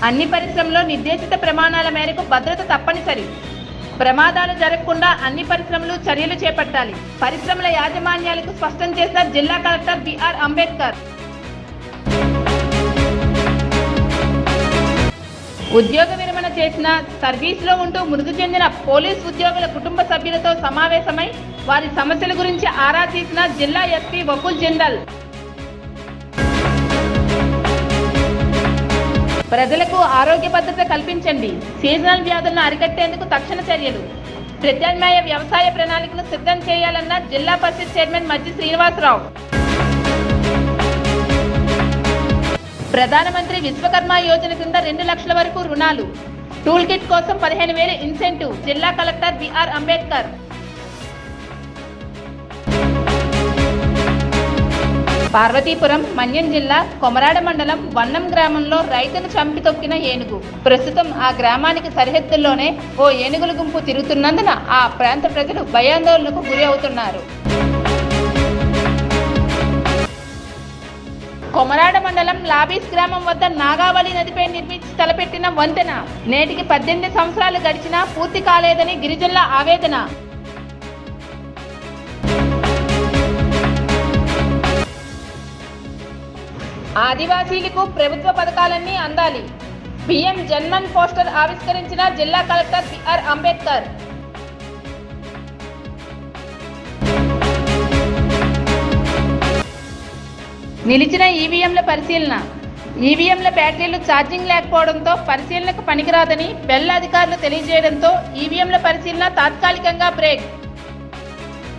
అన్ని పరిశ్రమల్లో నిర్దేశిత ప్రమాణాల మేరకు భద్రత తప్పనిసరి. ప్రమాదాలు జరగకుండా అన్ని పరిశ్రమలు చర్యలు చేపట్టాలి. పరిశ్రమల యాజమాన్యాలకు స్పష్టం చేసిన జిల్లా కలెక్టర్ బిఆర్ అంబేద్కర్. ఉద్యోగ విరమణ చేసిన సర్వీసులో ఉంటూ మృతి చెందిన పోలీస్ ఉద్యోగుల కుటుంబ సభ్యులతో సమావేశమై వారి సమస్యల గురించి ఆరా తీసిన జిల్లా ఎస్పీ వకుల్ జిందాల్. ప్రజలకు ఆరోగ్య భద్రత కల్పించండి. సీజనల్ వ్యాధులను అరికట్టేందుకు తక్షణ చర్యలు. ప్రత్యామ్నాయ వ్యవసాయ ప్రణాళికను సిద్ధం చేయాలన్న జిల్లా పరిషత్ చైర్మన్ మజ్జి శ్రీనివాసరావు. ప్రధానమంత్రి విశ్వకర్మ యోజన కింద 2 లక్షల వరకు రుణాలు. టూల్ కిట్ కోసం 15,000 ఇన్సెంటివ్. జిల్లా కలెక్టర్ బిఆర్ అంబేద్కర్. పార్వతీపురం, మన్యం జిల్లా కొమరాడ మండలం వన్నం గ్రామంలో రైతును చంపి తొక్కిన ఏనుగు. ప్రస్తుతం ఆ గ్రామానికి సరిహద్దుల్లోనే ఓ ఏనుగుల గుంపు తిరుగుతున్నందున ఆ ప్రాంత ప్రజలు భయాందోళనకు గురి అవుతున్నారు. కొమరాడ మండలం లాబీస్ గ్రామం వద్ద నాగావళి నదిపై నిర్మించి తలపెట్టిన వంతెన నేటికి 18 సంవత్సరాలు గడిచినా పూర్తి కాలేదని గిరిజనుల ఆవేదన. ఆదివాసీలకు ప్రభుత్వ పథకాలన్నీ అందాలి. పిఎం జన్మన్ పోస్టర్ ఆవిష్కరించిన జిల్లా కలెక్టర్ బిఆర్ అంబేద్కర్. నిలిచిన ఈవీఎంల పరిశీలన. ఈవీఎంల బ్యాటరీలు ఛార్జింగ్ లేకపోవడంతో పరిశీలనకు పనికిరాదని బెల్ అధికారులు తెలియజేయడంతో ఈవీఎంల పరిశీలన తాత్కాలికంగా బ్రేక్.